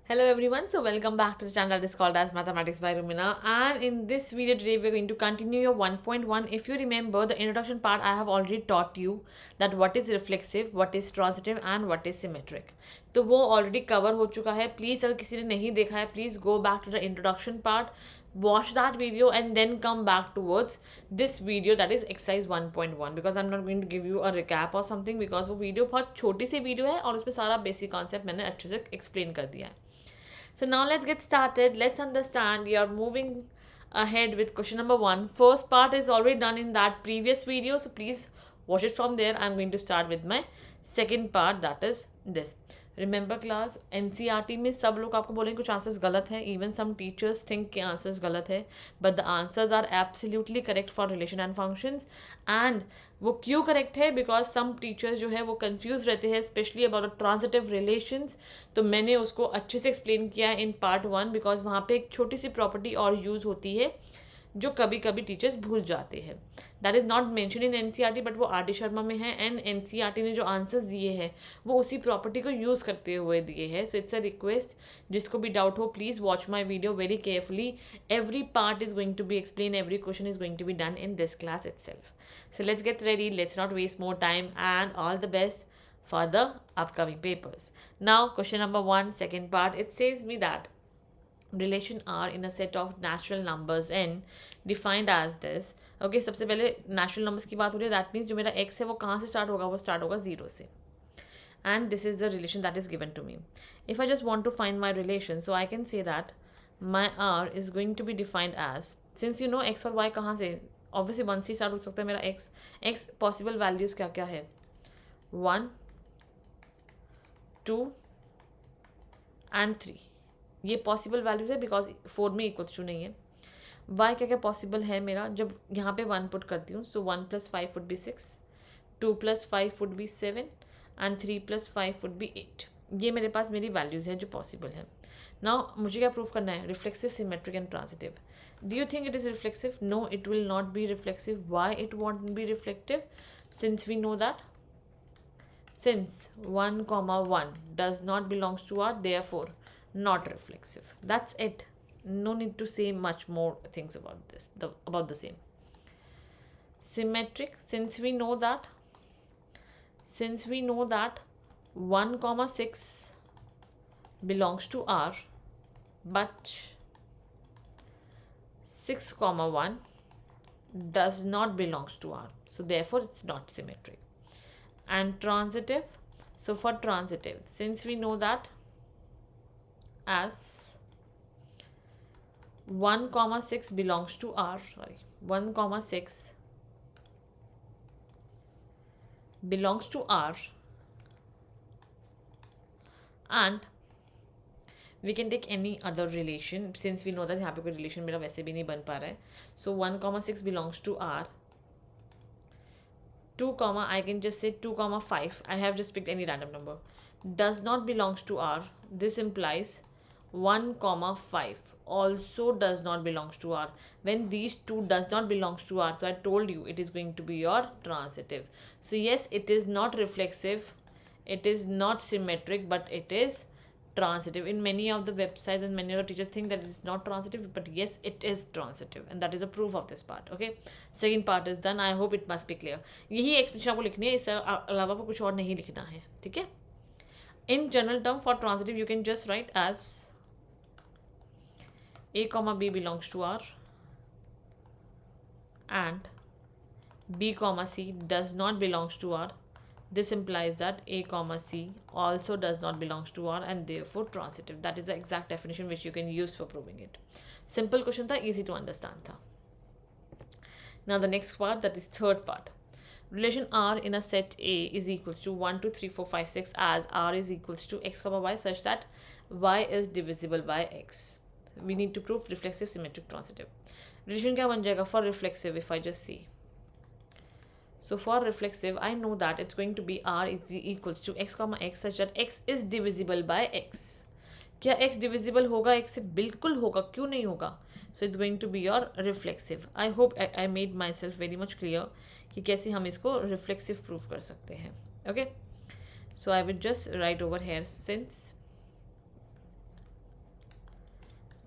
Hello everyone, so welcome back to the channel that is called as Mathematics by Rumina, and in this video today we're going to continue your 1.1. If you remember the introduction part, I have already taught you that what is reflexive, what is transitive and what is symmetric. तो वो already cover हो चुका है. Please अगर किसी ने नहीं देखा है, please go back to the introduction part, watch that video and then come back towards this video, that is exercise 1.1, because I'm not going to give you a recap or something because वो video बहुत छोटी सी video है और उसमें सारा basic concept मैंने अच्छे से explain कर दिया है. So now let's get started. Let's understand. You're moving ahead with question number 1. First part is already done in that previous video, so please watch it from there. I'm going to start with my second part, that is this. Remember class NCERT में सब लोग आपको बोलेंगे कुछ answers गलत है. Even some teachers think के answers गलत है, but the answers are absolutely correct for relation and functions. And वो क्यों करेक्ट है? बिकॉज सम टीचर्स जो है वो कंफ्यूज रहते हैं स्पेशली अबाउट ट्रांजिटिव रिलेशंस. तो मैंने उसको अच्छे से एक्सप्लेन किया है इन पार्ट 1, बिकॉज वहाँ पे एक छोटी सी प्रॉपर्टी और यूज़ होती है जो कभी कभी टीचर्स भूल जाते हैं. That is not mention in NCERT, but वो आर डी शर्मा में है एंड एनसीईआरटी ने जो आंसर्स दिए हैं वो उसी प्रॉपर्टी को यूज़ करते हुए दिए हैं. सो इट्स अ रिक्वेस्ट, जिसको भी डाउट हो please watch my video very carefully. Every part is going to be explain, every question is going to be done in this class itself. So let's get ready, let's not waste more time, and all the best for the upcoming papers. Now question number 1, second part, it says me that relation R in a set of natural numbers n defined as this. Okay, सबसे पहले natural numbers की बात हो रही है. That means जो मेरा x है वो कहाँ से स्टार्ट होगा? वो स्टार्ट होगा 0 से. And this is the relation that is given to me. If I just want to find my relation, so I can say that my R is going to be defined as, since you know x और y कहाँ से, obviously 1 से start हो सकता है मेरा x possible values क्या क्या है? 1, 2 एंड 3. ये पॉसिबल वैल्यूज है बिकॉज 4 में इक्वल्स टू नहीं है. वाई क्या क्या पॉसिबल है मेरा? जब यहाँ पे 1 पुट करती हूँ, सो 1 + 5 would be 6, 2 + 5 would be 7 and 3 + 5 would be 8. ये मेरे पास मेरी वैल्यूज़ है जो पॉसिबल है. नाउ मुझे क्या प्रूव करना है? Reflexive, symmetric and transitive. Do you think it is reflexive? No, it will not be reflexive. Why it won't be reflective? Since we know that since 1, 1 does not belongs to R, therefore not reflexive. That's it. No need to say much more things about this, about the same. Symmetric, since we know that 1, 6 belongs to R, but 6, 1 does not belongs to R, so therefore it's not symmetric. And transitive, so for transitive, since we know that as 1, 6 belongs to R, 1, 6 belongs to R, and we can take any other relation, since we know that यहाँ पे कोई relation मेरा वैसे भी नहीं बन पा रहा है. So 1, 6 belongs to R. 2, I can just say 2, 5. I have just picked any random number. Does not belongs to R. This implies 1, 5 also does not belongs to R. When these two does not belongs to R, so I told you it is going to be your transitive. So yes, it is not reflexive, it is not symmetric, but it is transitive. In many of the websites and many of the teachers think that it is not transitive, but yes, it is transitive, and that is a proof of this part. Okay, second part is done. I hope it must be clear. यही explanation आपको लिखनी है, इससे अलावा आपको कुछ और नहीं लिखना है. ठीक है. In general term for transitive you can just write as a, b belongs to R and b, c does not belongs to R. This implies that a, c also does not belongs to R and therefore transitive. That is the exact definition which you can use for proving it. Simple question tha, easy to understand tha. Now the next part, that is third part. Relation R in a set A is equals to 1, 2, 3, 4, 5, 6 as R is equals to x, y such that y is divisible by x. We need to prove reflexive, symmetric, transitive. Relation क्या बन जाएगा for reflexive? If I just see, so for reflexive, I know that it's going to be R equals to x, x such that x is divisible by x. क्या x divisible होगा x से? बिल्कुल होगा, क्यों नहीं होगा? So it's going to be your reflexive. I hope I made myself very much clear कि कैसे हम इसको reflexive proof कर सकते हैं. Okay, so I will just write over here, since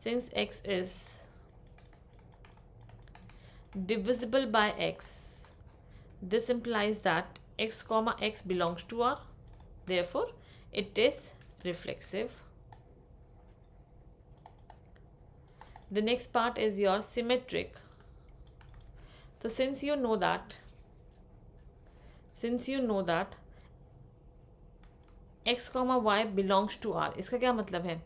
since x is divisible by x, this implies that x comma x belongs to R, therefore it is reflexive. The next part is your symmetric. So since you know that x comma y belongs to R, इसका क्या मतलब है?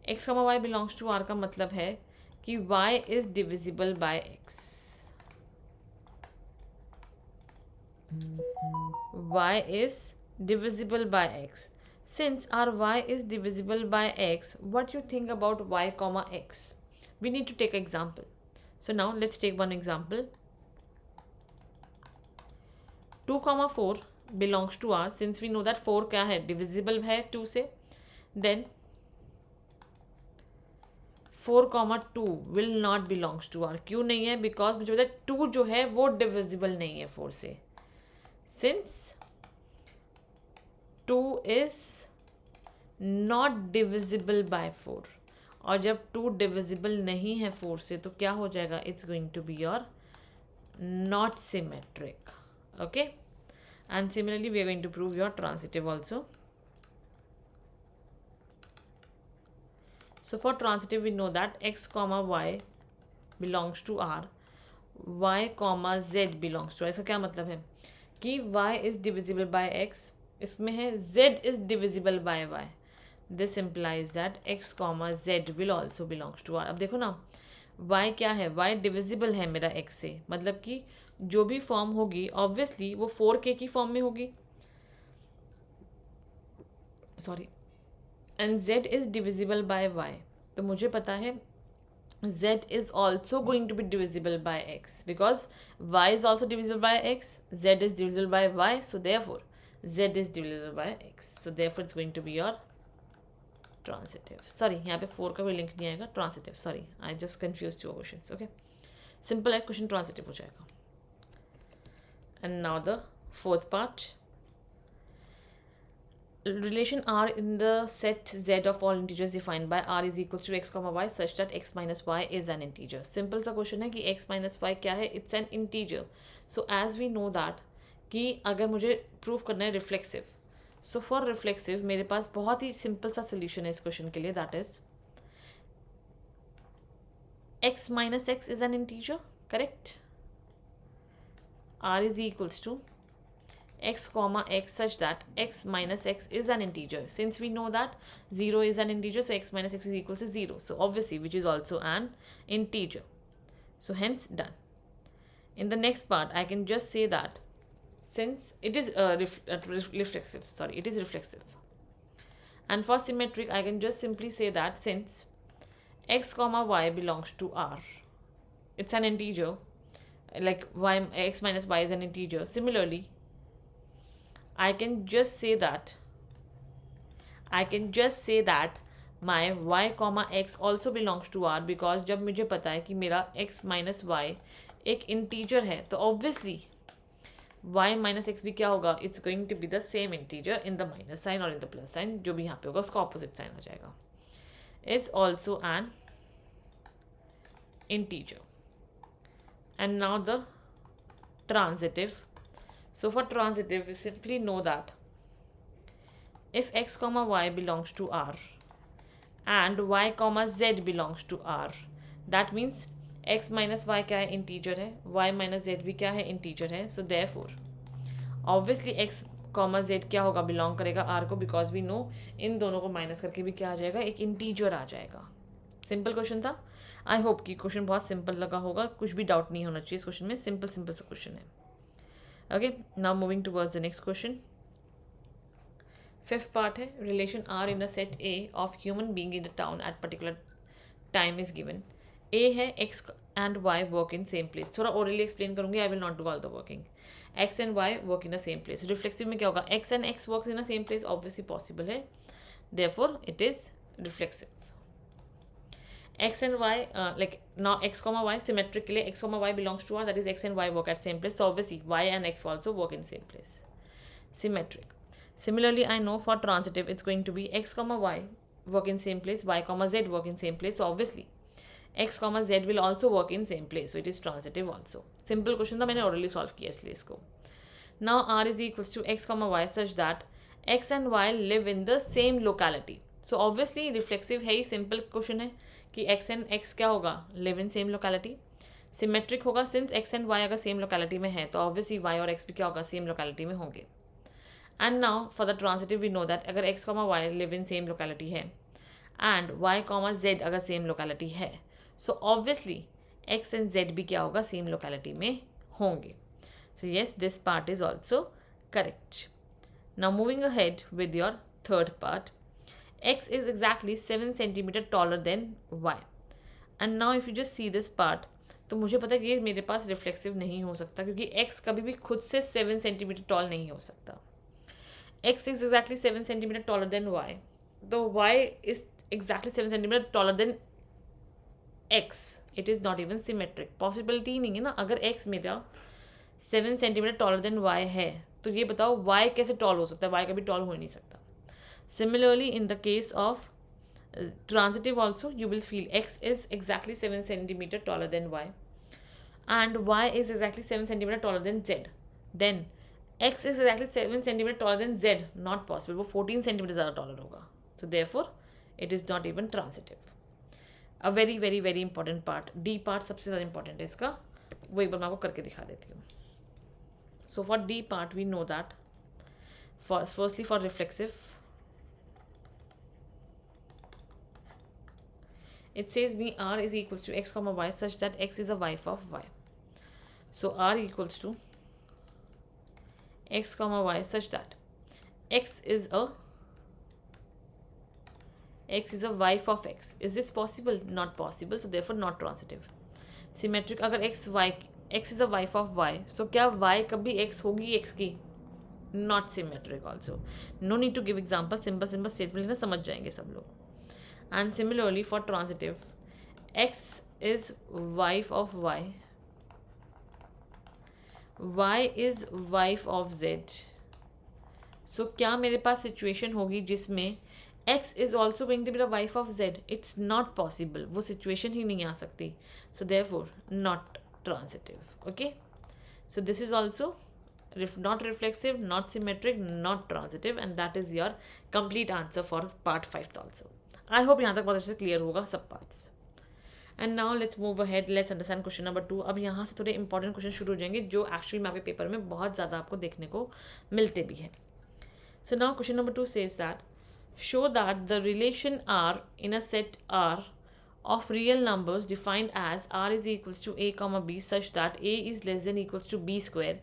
x comma y belongs to R का मतलब है कि y is divisible by x. y is divisible by x. Since our y is divisible by x, what you think about y comma x? We need to take an example. So now let's take one example. 2 comma 4 belongs to R. Since we know that 4 क्या है, divisible है 2 से, then 4 comma 2 will not belongs to R. क्यों नहीं है? Because मुझे पता है 2 जो है वो divisible नहीं है 4 से. Since 2 is not divisible by 4, और जब 2 divisible नहीं है 4 से तो क्या हो जाएगा? It's going to be your not symmetric. Okay, and similarly we are going to prove your transitive also. So for transitive we know that x comma y belongs to R, y comma z belongs to R. इसका क्या मतलब है कि y is divisible by x, इसमें है z is divisible by y. This implies that x comma z will also belongs to R. अब देखो ना, y क्या है? y divisible है मेरा x से, मतलब कि जो भी फॉर्म होगी ऑब्वियसली वो 4k की फॉर्म में होगी, sorry, and z is divisible by y. तो मुझे पता है z is also going to be divisible by x because y is also divisible by x, z is divisible by y, so therefore z is divisible by x, so therefore it's going to be your transitive. Sorry, यहाँ पे 4 का कोई link नहीं आएगा, transitive. Sorry, I just confuse your questions. Okay, simple है question, transitive हो जाएगा. And now the fourth part. Relation R in the set Z of all integers defined by R is equal to x comma y such that x minus y is an integer. Simple सा question है कि x minus y क्या है? It's an integer. So as we know that कि अगर मुझे prove करना है रिफ्लेक्सिव, सो फॉर रिफ्लेक्सिव मेरे पास बहुत ही सिंपल सा सोल्यूशन है इस क्वेश्चन के लिए, that is x minus x is an integer, correct? R is equals to x comma x such that x minus x is an integer. Since we know that 0 is an integer, so x minus x is equal to 0. So obviously which is also an integer. So hence done. In the next part, I can just say that since it is reflexive, sorry, it is reflexive. And for symmetric, I can just simply say that since x comma y belongs to R, it's an integer, like y x minus y is an integer. Similarly, I can just say that my y comma x also belongs to R because जब मुझे पता है कि मेरा x minus y एक integer है तो obviously y minus x भी क्या होगा? It's going to be the same integer in the minus sign or in the plus sign, जो भी यहाँ पे होगा उसका opposite sign आ जाएगा. It's also an integer. And now the transitive. So for transitive, we simply know that if x comma y belongs to R and y comma z belongs to R, that means x minus y क्या है? Integer है, y minus z भी क्या है? Integer है. So therefore, obviously x comma z क्या होगा? Belong करेगा R को, because we know इन दोनों को माइनस करके भी क्या आ जाएगा? एक integer आ जाएगा. सिंपल क्वेश्चन था. आई होप कि क्वेश्चन बहुत सिंपल लगा होगा, कुछ भी डाउट नहीं होना चाहिए इस क्वेश्चन में. सिंपल सा क्वेश्चन है. Okay, now moving towards the next question. Fifth part है relation R in a set A of human being in the town at particular time is given. A है X and Y work in same place. थोड़ा orally explain करूंगी, I will not do all the working. X and Y work in a same place. Reflexive में क्या होगा? X and X work in a same place, obviously possible है, therefore it is reflexive. x and y like now x comma y symmetric के लिए x comma y belongs to R, that is x and y work at same place, so obviously y and x also work in same place. Symmetric. Similarly, I know for transitive it's going to be x comma y work in same place, y comma z work in same place, so obviously x comma z will also work in same place, so it is transitive also. Simple question था, मैंने already solve किया इसलिए इसको. Now r is equals to x comma y such that x and y live in the same locality. So obviously reflexive है ही, simple question है कि x and x क्या होगा, live in same locality. Symmetric होगा since x and y अगर same locality में है तो obviously y और x भी क्या होगा, same locality में होंगे. And now for the transitive we know that अगर x comma y live in same locality है and y comma z अगर same locality है, so obviously x and z भी क्या होगा, same locality में होंगे. So yes, this part is also correct. Now moving ahead with your third part. X is exactly 7 centimeter taller than y. And now if you just see this part, तो मुझे पता है कि ये मेरे पास reflexive नहीं हो सकता क्योंकि x कभी भी खुद से 7 सेंटीमीटर टॉल नहीं हो सकता. X is exactly 7 centimeter taller than y. Though y is exactly 7 centimeter taller than x. It is not even symmetric. Possibility ही नहीं है ना. अगर x मेरा 7 सेंटीमीटर टॉलर देन y है तो ये बताओ y कैसे टॉल हो सकता है, y कभी टॉल हो ही नहीं सकता. Similarly in the case of transitive also you will feel x is exactly 7 centimetre taller than y and y is exactly 7 centimetre taller than z. Then x is exactly 7 centimetre taller than z. Not possible, वो 14 centimetre ज़्यादा taller होगा. So therefore it is not even transitive. A very very very important part, the part सबसे ज़्यादा important है इसका, वो एक बार मैं आपको करके दिखा देती हूँ. So for D part we know that firstly for reflexive it says me r is equals to x comma y such that x is a wife of y. So r equals to x comma y such that x is a wife of x. Is this possible? Not possible, so therefore not transitive. Symmetric अगर x is a wife of y, so क्या y कभी x होगी x की? Not symmetric also. No need to give example, simple statement लिखना, समझ जाएंगे सब लोग. And similarly for transitive, x is wife of y is wife of z. So क्या मेरे पास सिचुएशन होगी जिसमें x is also going to be the wife of z? It's not possible, वो सिचुएशन ही नहीं आ सकती. So therefore not transitive. Okay, so this is also not reflexive, not symmetric, not transitive, and that is your complete answer for part 5 also. I hope यहाँ तक बहुत अच्छे से clear होगा सब parts. And now let's move ahead, let's understand question number 2. अब यहाँ से थोड़े इंपॉर्टेंट क्वेश्चन शुरू हो जाएंगे जो एक्चुअली में आपके पेपर में बहुत ज़्यादा आपको देखने को मिलते भी हैं. So now question number 2 says that show that the relation R in a set R of real numbers defined as r is equals to a comma b such that a is less than equals to b square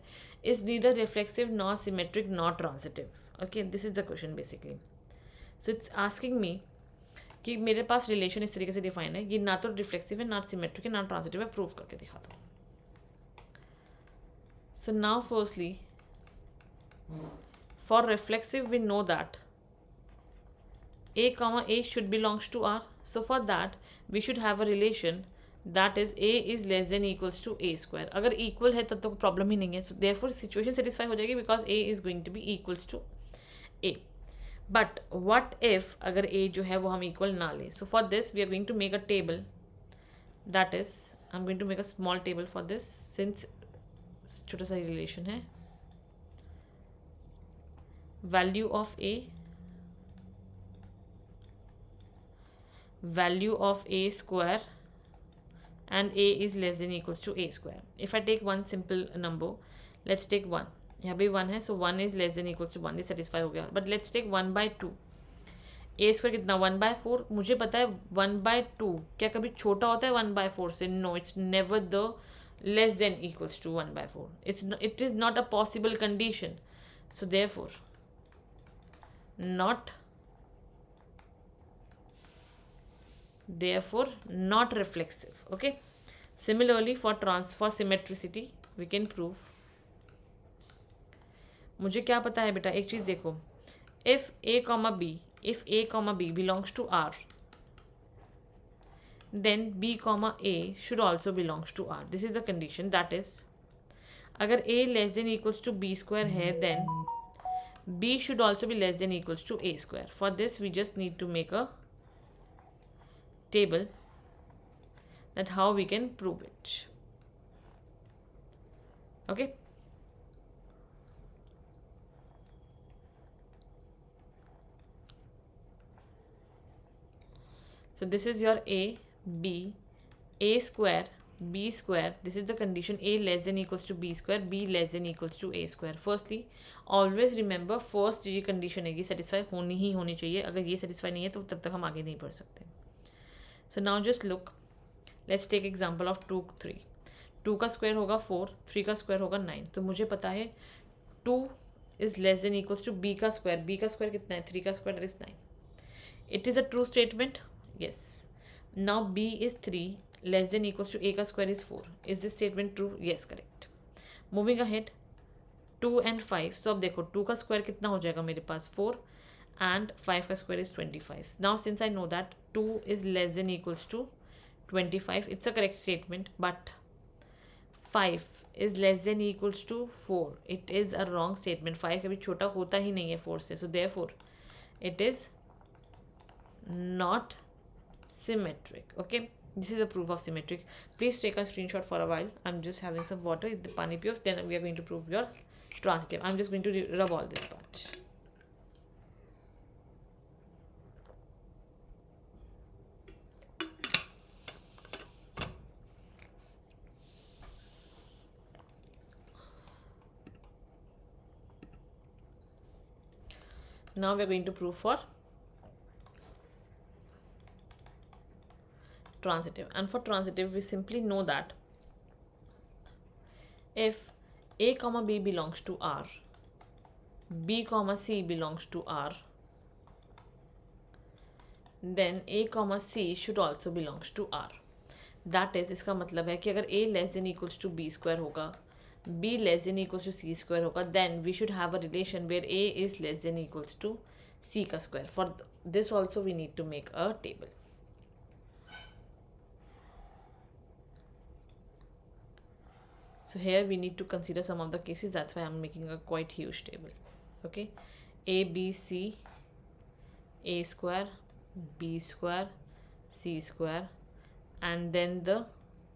is neither reflexive nor symmetric nor transitive. Okay, this is the question basically. So it's asking me कि मेरे पास relation इस तरीके से define है, ये ना तो reflexive है, ना सिमेट्रिक है, ना ट्रांजिटिव है. प्रूव करके दिखा दो. So now firstly for reflexive we know that a comma a should belongs to r. So for that we should have a relation that is a is less than equals to a square. अगर equal है तब तो problem ही नहीं है. So therefore situation satisfy हो जाएगी because a is going to be equals to a. But what if अगर a जो है वो हम equal ना ले? So for this we are going to make a table, that is I'm going to make a small table for this since छोटा सा relation है. Value of a, value of a square, and a is less than equals to a square. If I take one simple number, let's take 1. यहाँ भी 1 है, so 1 is less than equals to 1, ये satisfy हो गया. But let's take 1/2. a square कितना 1/4. मुझे पता है 1/2 क्या कभी छोटा होता है 1/4 से? No, it's never the less than equals to 1/4. It is not a possible condition. So therefore not reflexive. Okay, similarly for symmetricity we can prove. मुझे क्या पता है बेटा, एक चीज़ देखो, if a comma b belongs to r, then b comma a should also belongs to r. This is the condition, that is अगर a less than equals to b square है then b should also be less than equals to a square. For this we just need to make a table that how we can prove it. Okay. So this is your A, B, A square, B square. This is the condition A less than equals to B square, B less than equals to A square. Firstly, always remember first ये condition है ये satisfy होनी ही होनी चाहिए. अगर ये satisfy नहीं है तो तब तक हम आगे नहीं बढ़ सकते. So now just look. Let's take example of 2, 3. 2 का स्क्वायर होगा 4, 3 का स्क्वायर होगा 9. तो मुझे पता है 2 is less than equals to B का स्क्वायर. B का स्क्वायर कितना है? 3 का square, that is 9. It is a true statement. Yes. Now B is 3 less than equals to A का square is 4. Is this statement true? Yes, correct. Moving ahead, 2 and 5. So अब देखो 2 का square कितना हो जाएगा मेरे पास? 4 and 5 का square is 25. Now since I know that 2 is less than equals to 25, it's a correct statement, but 5 is less than equals to 4. It is a wrong statement. 5 कभी छोटा होता ही नहीं है 4 से. So therefore it is not symmetric. Okay, this is a proof of symmetric. Please take a screenshot for a while. I'm just having some water. The pani piyo. Then we are going to prove your transitive. I'm just going to rub all this part. Now we are going to prove for transitive, and for transitive we simply know that if A comma B belongs to R, B comma C belongs to R, then A comma C should also belongs to R. That is, इसका मतलब है कि अगर A less than equals to B square होगा, B less than equals to C square होगा, then we should have a relation where A is less than equals to C का square. For this also we need to make a table. So here we need to consider some of the cases. That's why I'm making a quite huge table. Okay, A, B, C, A square, B square, C square, and then the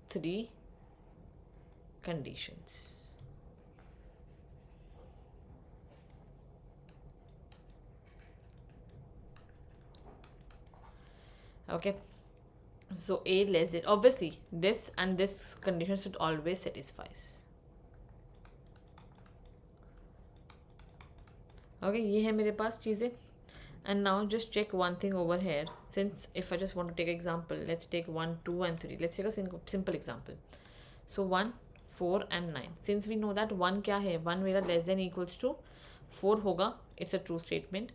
3 conditions. Okay, so A less than, obviously this and this condition should always satisfies. Okay, ये है मेरे पास चीज़ें. And now just check one thing over here. Since if I just want to take example, let's take 1, 2 and 3. Let's take a simple example. So 1, 4 and 9. Since we know that 1 क्या है? 1 मेरा less than equals to 4 होगा. It's a true statement.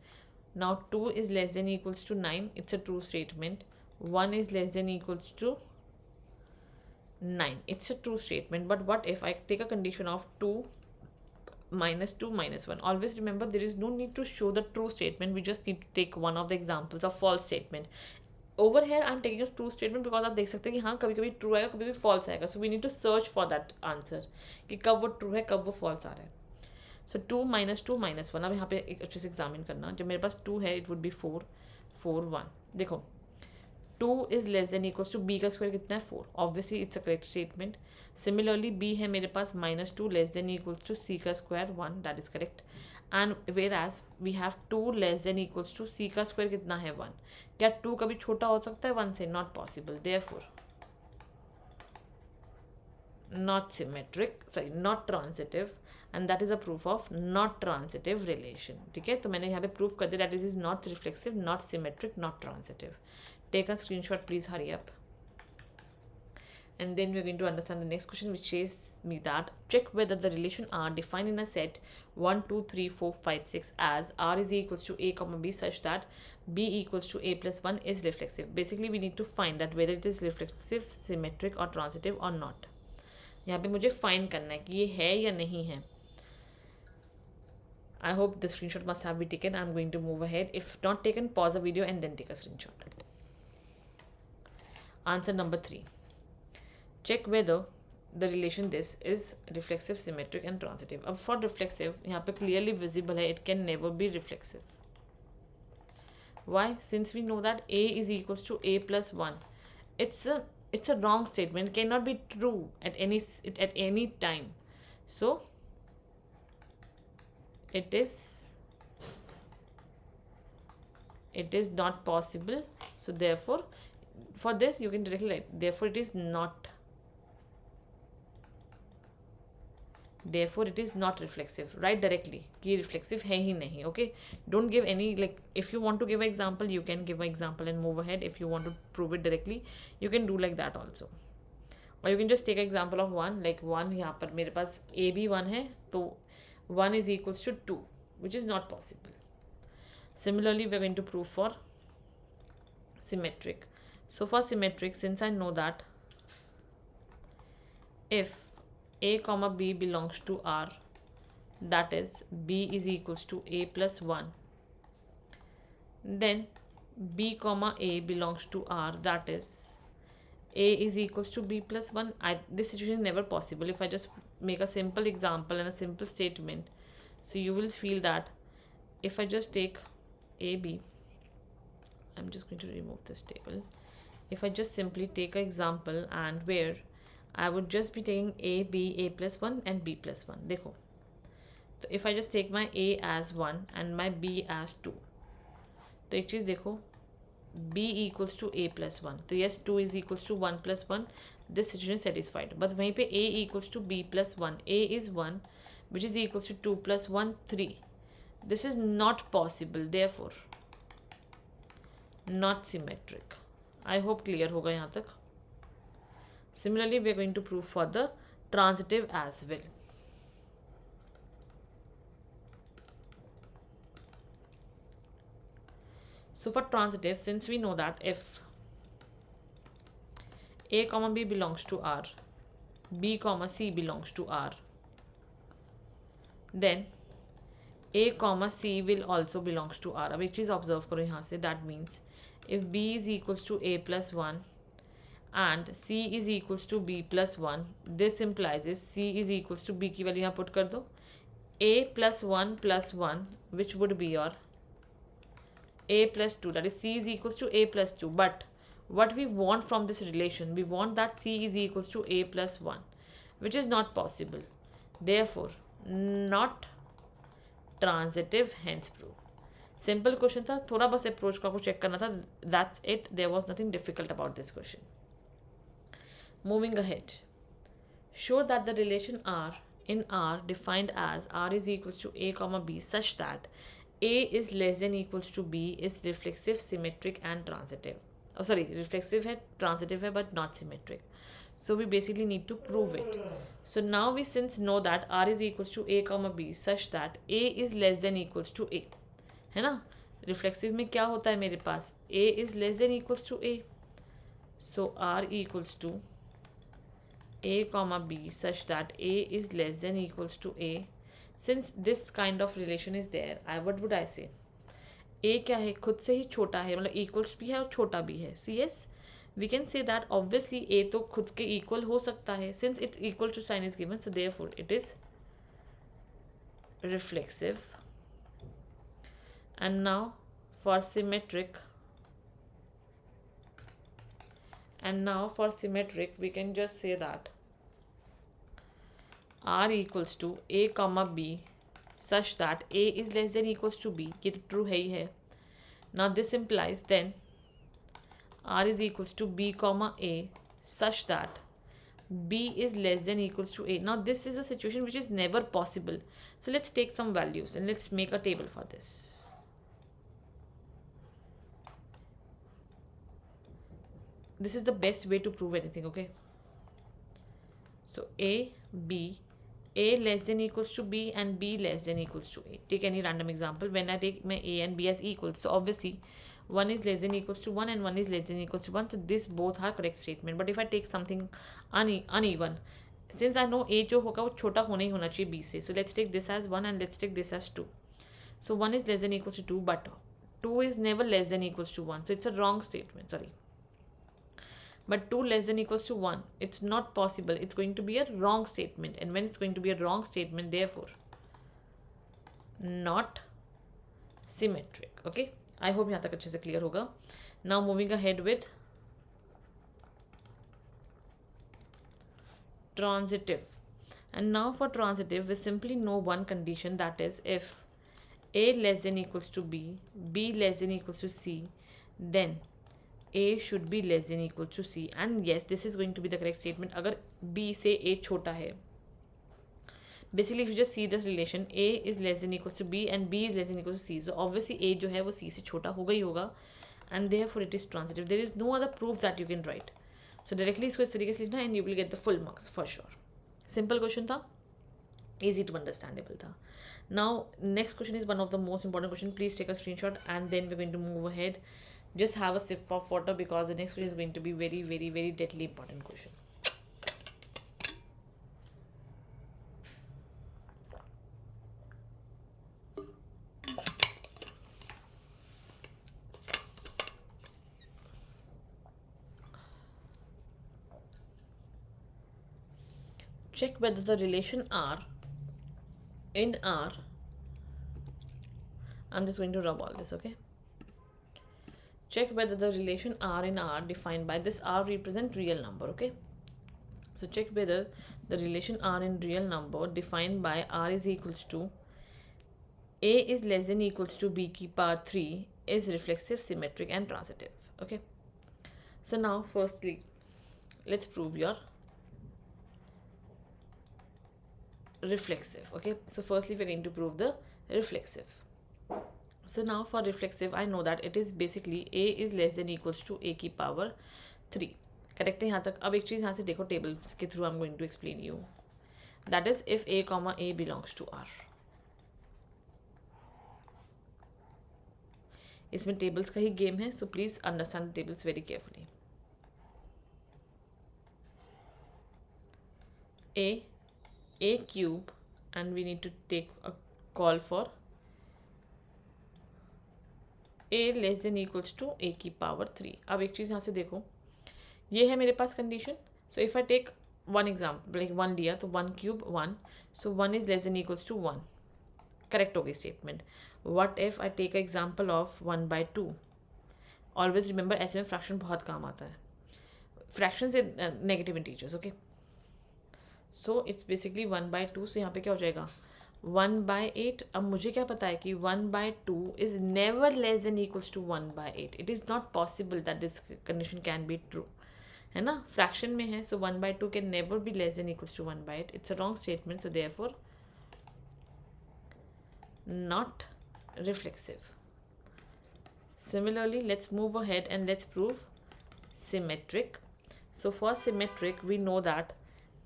Now 2 is less than equals to 9. It's a true statement. 1 is less than equals to 9. It's a true statement. But what if I take a condition of 2 minus 2 minus 1? Always remember there is no need to show the true statement. We just need to take one of the examples of false statement. Over here I'm taking a true statement because आप देख सकते हैं कि हाँ कभी कभी true आएगा कभी भी false आएगा. So we need to search for that answer कि कब वो true है कब वो false आ रहा है. So 2 minus 2 minus 1. अब यहाँ पे एक अच्छे से एग्जामिन करना. जब मेरे पास 2 है it would be 4, 4, 1. देखो 2 is less than equals to B का स्क्वायर कितना है? 4. Obviously it's a correct statement. Similarly B है मेरे पास minus 2 less than equals to C का square 1. That is correct. And whereas we have 2 less than equals to C का square कितना है? 1. क्या 2 कभी छोटा हो सकता है 1 से? Not possible. Therefore not symmetric, sorry, not transitive, and that is a proof of not transitive relation. ठीक है, तो मैंने यहाँ पे प्रूफ कर दिया that it is not reflexive, not symmetric, not transitive. Take a screenshot, please hurry up. And then we're going to understand the next question, which says me that check whether the relation R defined in a set 1, 2, 3, 4, 5, 6 as R is equals to A comma B such that B equals to A plus 1 is reflexive. Basically we need to find that whether it is reflexive, symmetric or transitive or not. यहाँ पे मुझे find करना है कि ये है या नहीं है. I hope the screenshot must have been taken. I'm going to move ahead. If not taken, pause the video and then take a screenshot. Answer number 3. Check whether the relation this is reflexive, symmetric and transitive. अब for reflexive यहाँ पे clearly visible है it can never be reflexive. Why? Since we know that A is equals to A plus 1. It's a it's a wrong statement. It cannot be true at any time. So it is not possible. So therefore, for this you can directly write, therefore it is not reflexive. Write directly कि reflexive है ही नहीं. Okay, don't give any, like, if you want to give an example you can give an example and move ahead. If you want to prove it directly you can do like that also, or you can just take an example of one, like one, यहाँ पर मेरे पास a भी 1 है तो 1 is equals to 2, which is not possible. Similarly we are going to prove for symmetric. So for symmetric, since I know that if a comma b belongs to R, that is b is equals to a plus 1, then b comma a belongs to R, that is a is equals to b plus 1. This situation is never possible. If I just make a simple example and a simple statement, so you will feel that if I just take a b, I'm just going to remove this table. If I just simply take an example and where I would just be taking a, b, a plus 1 and b plus 1. देखो, तो if I just take my a as 1 and my b as 2, तो एक चीज़ देखो, b equals to a plus 1. तो yes, 2 is equals to 1 plus 1. This situation is satisfied. But वहीं पे a equals to b plus 1. a is 1, which is equals to 2 plus 1, 3. This is not possible. Therefore, not symmetric. I hope clear होगा यहाँ तक. Similarly, we are going to prove for the transitive as well. So for transitive, since we know that if a comma b belongs to R, b comma c belongs to R, then a comma c will also belongs to R. अब एक चीज़ observe करो यहाँ से. That means if b is equals to a plus 1 and c is equals to b plus 1, this implies is c is equals to b की value यहाँ put कर दो, a plus 1 which would be your a plus 2, that is c is equals to a plus 2. But what we want from this relation, we want that c is equals to a plus 1, which is not possible. Therefore, not transitive, hence proof. Simple question था, थोड़ा बस approach को आपको check करना था. That's it. There was nothing difficult about this question. Moving ahead, show that the relation R in R defined as R is equals to a comma b such that a is less than equals to b is reflexive, symmetric and transitive. Oh sorry, reflexive है, transitive है, but not symmetric. So we basically need to prove it. So now we since know that R is equals to a comma b such that a is less than equals to a, है ना. Reflexive में क्या होता है मेरे पास, a is less than equals to a. So R equals to a comma b such that a is less than equals to a. Since this kind of relation is there, what would I say? a क्या है, खुद से ही छोटा है, मतलब equals भी है और छोटा भी है. So yes, we can say that obviously a तो खुद के equal हो सकता है, since its equal to sign is given, so therefore it is reflexive. And now for symmetric, we can just say that R equals to a comma b such that a is less than equals to b. ये तो true है ही है. Now this implies then R is equals to b comma a such that b is less than equals to a. Now this is a situation which is never possible. So let's take some values and let's make a table for this. This is the best way to prove anything, okay? So a less than equals to b and b less than equals to a. Take any random example. When I take my a and b as equals, so obviously one is less than equals to 1 and one is less than equals to 1. So this both are correct statement. But if I take something uneven, since I know a जो होगा वो छोटा होना ही होना चाहिए b से, so let's take this as 1 and let's take this as 2. So 1 is less than equals to 2, but 2 is never less than equals to 1. So it's a wrong statement, sorry. But 2 less than equals to 1, it's not possible. It's going to be a wrong statement. And when it's going to be a wrong statement, therefore, not symmetric. Okay? I hope यहाँ तक अच्छे से clear होगा. Now moving ahead with transitive. And now for transitive, we simply know one condition, that is if A less than equals to B, B less than equals to C, then A should be less than equal to C. And yes, this is going to be the correct statement. अगर B से A छोटा है, basically if you just see this relation, A is less than equals to B and B is less than equals to C, so obviously A जो है वो C से छोटा होगा ही होगा, and therefore it is transitive. There is no other proof that you can write. So directly इसको इस तरीके से लिखना and you will get the full marks for sure. Simple question था, easy to understandable था. Now next question is one of the most important question. Please take a screenshot and then we're going to move ahead. Just have a sip of water because the next question is going to be very, very, very deadly important question. Check whether the relation R in R, I'm just going to rub all this, okay? Check whether the relation R in R defined by this R represent real number, okay? So check whether the relation R in real number defined by R is equals to A is less than equals to B की power 3 is reflexive, symmetric and transitive, okay? So now firstly, let's prove your reflexive, okay? So firstly we're going to prove the reflexive. So now for reflexive, I know that it is basically A is less than equals to A की power 3. Correct है यहाँ तक. अब एक चीज़ यहाँ से देखो, table के through I am going to explain you. That is if A comma A belongs to R. इसमें टेबल्स का ही गेम है, so please understand the tables very carefully. A cube and we need to take a call for A less than equals to A की power 3. अब एक चीज़ यहाँ से देखो, ये है मेरे पास condition. So if I take one example, like 1 लिया तो 1 cube 1, so 1 is less than equals to 1. Correct हो गई statement. What if I take example of 1/2. Always remember, ऐसे में फ्रैक्शन बहुत काम आता है. फ्रैक्शन से negative integers, okay. So it's basically 1/2. So यहाँ पे क्या हो जाएगा 1/8. अब मुझे क्या पता है कि 1/2 is never less than equals to 1/8. It is not possible that this condition can be true, है ना. फ्रैक्शन में है, सो 1/2 can never be less than equals to 1/8. It's a wrong statement, so therefore not reflexive. Similarly, let's move ahead and let's prove symmetric. So for symmetric, we know that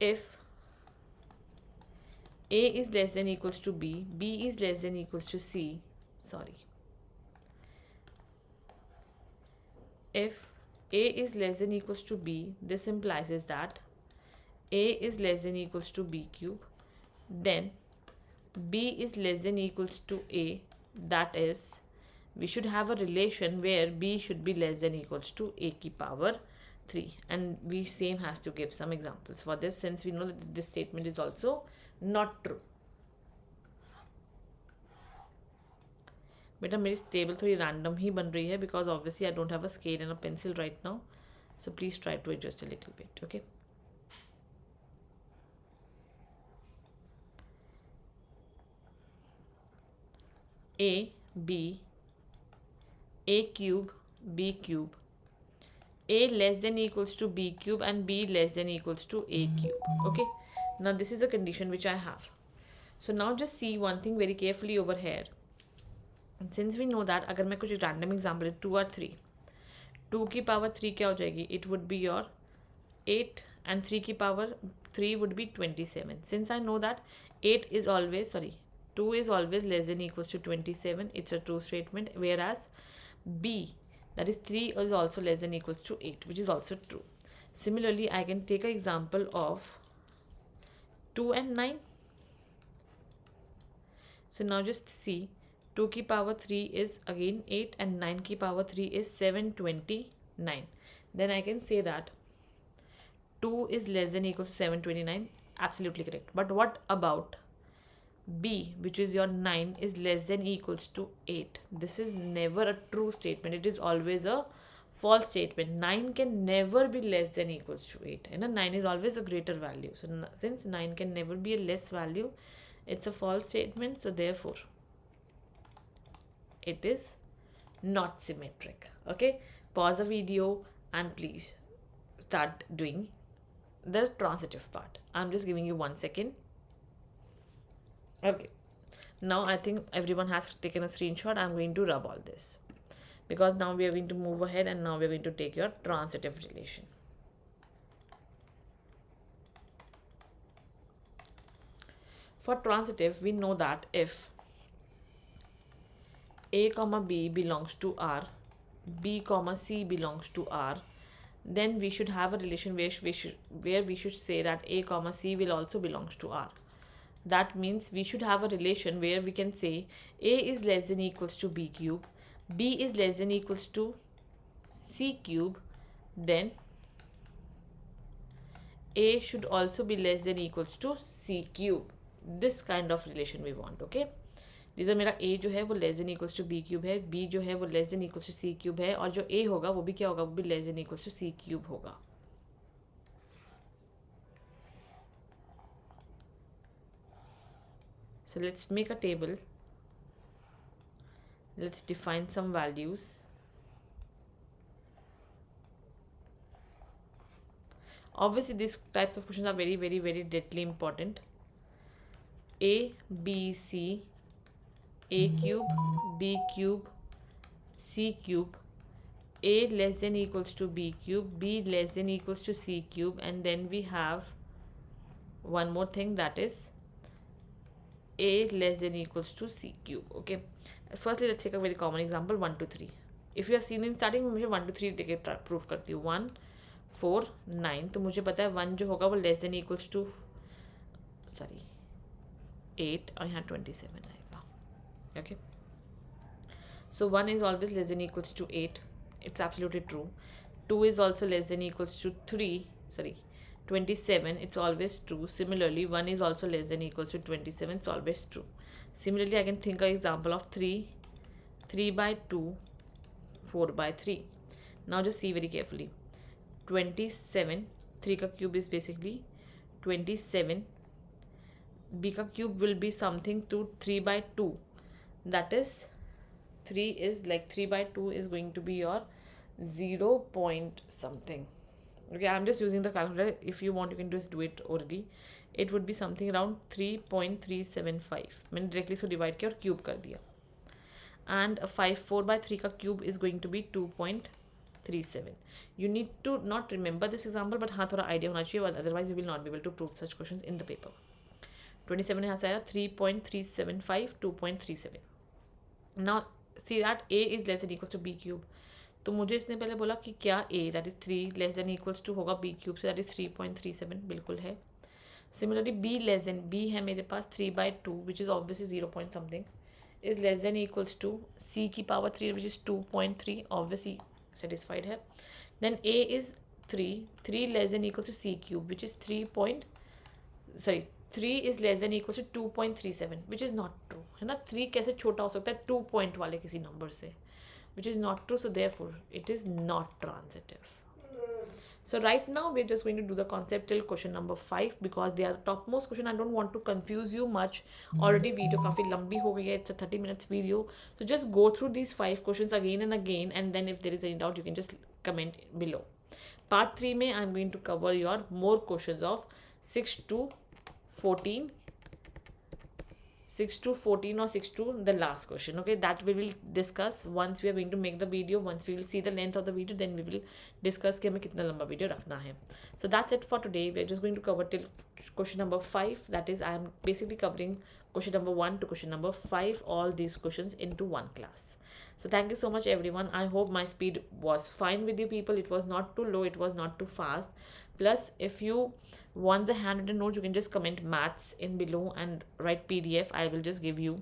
if A is less than equals to B, B is less than equals to C, if A is less than equals to B, this implies is that A is less than equals to B cube, then B is less than equals to A. That is, we should have a relation where B should be less than equals to A की power 3. And we same has to give some examples for this, since we know that this statement is also not true. बेटा मेरी table थोड़ी random ही बन रही है because obviously I don't have a scale and a pencil right now. So please try to adjust a little bit, okay? A, B, A cube, B cube, A less than equals to B cube and B less than equals to A cube, okay? Now this is the condition which I have. So now just see one thing very carefully over here. And since we know that अगर मैं कुछ random example 2 or 3, 2 की power 3 क्या हो जाएगी, it would be your 8 and 3 की power 3 would be 27. Since I know that 2 is always less than equals to 27, it's a true statement, whereas B, that is 3, is also less than equals to 8, which is also true. Similarly, I can take an example of 2 and 9. So now just see, 2 की power 3 is again 8 and 9 की power 3 is 729. Then I can say that 2 is less than equals to 729. Absolutely correct. But what about B, which is your 9, is less than equals to 8? This is never a true statement. It is always a false statement. 9 can never be less than equals to 8. And 9 is always a greater value. So since 9 can never be a less value, it's a false statement. So therefore, it is not symmetric. Okay, pause the video and please start doing the transitive part. I'm just giving you 1 second. Okay, now I think everyone has taken a screenshot. I'm going to rub all this because now we are going to move ahead and now we're going to take your transitive relation. For transitive, we know that if A comma B belongs to R, B comma C belongs to R, then we should have a relation where we should say that A comma C will also belongs to R. That means we should have a relation where we can say A is less than equals to B cube, B is less than equals to C cube, then A should also be less than equals to C cube. This kind of relation we want. Okay, इधर मेरा A जो है वो less than equals to B cube है, B जो है वो less than equals to C cube है, और जो A होगा वो भी क्या होगा, वो भी less than equals to C cube होगा. So let's make a table. Let's define some values. Obviously these types of questions are very deadly important. A, B, C, A cube, B cube, C cube, A less than equals to B cube, B less than equals to C cube, and then we have one more thing, that is A less than equals to C cube. Okay, firstly let's take a very common example, 1 2 3. If you have seen in starting में मुझे 1 2 3 लेके proof करती हूँ. 1 4 9, तो मुझे पता है 1 जो होगा वो लेस देन इक्वल्स टू 8 और यहाँ 27 आएगा. Okay, so 1 is always less than equals to 8. It's absolutely true. 2 is also less than equals to 27. It's always true. Similarly, 1 is also less than equals to 27. It's always true. Similarly, I can think an example of 3 by 2, 4 by 3. Now just see very carefully. 27, 3 ka cube is basically 27. B ka cube will be something to 3 by 2. That is 3 is like 3 by 2 is going to be your 0 point something. Okay, I'm just using the calculator. If you want, you can just do it orally. It would be something around 3.375. मैंने directly so divide किया और cube कर दिया. And 4 by 3 का cube is going to be 2.37. You need to not remember this example, but हाँ थोड़ा idea होना चाहिए, otherwise you will not be able to prove such questions in the paper. 27 यहाँ से आया 3.375, 2.37. Now see that A is less than equals to B cube. तो मुझे इसने पहले बोला कि क्या A that is 3 less than equals to होगा B cube से, that is 3.37 बिल्कुल है. Similarly B less than, B है मेरे पास 3 by 2 which is obviously 0 point something is less than equals to C की power 3 which is 2.3, obviously satisfied है. Then A is 3 less than equals to C cube which is 3 is less than equals to 2.37 which is not true है ना. 3 कैसे छोटा हो सकता है 2 point वाले किसी नंबर से, which is not true, so therefore it is not transitive. So right now we're just going to do the concept till question number 5 because they are the topmost question. I don't want to confuse you much. Already video काफ़ी लंबी हो गई है. It's a 30 minutes video. So just go through these 5 questions again and again, and then if there is any doubt you can just comment below. Part 3 में I'm going to cover your more questions of 6 to 14 or 6 to the last question. Okay, that we will discuss once we are going to make the video. Once we will see the length of the video, then we will discuss कि हमें कितना लंबा video रखना है. So that's it for today. We are just going to cover till question number 5. That is, I am basically covering question number 1 to question number 5, all these questions into one class. So thank you so much everyone. I hope my speed was fine with you people. It was not too low, it was not too fast. Plus, if you want the handwritten notes, you can just comment maths in below and write PDF. I will just give you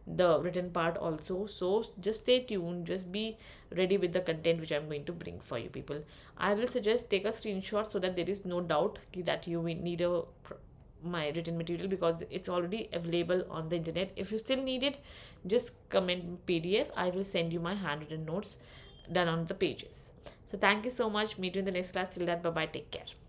the written part also. So just stay tuned. Just be ready with the content which I'm going to bring for you people. I will suggest take a screenshot so that there is no doubt that you will need my written material because it's already available on the internet. If you still need it, just comment PDF. I will send you my handwritten notes done on the pages. So thank you so much. Meet you in the next class. Till that, bye bye. Take care.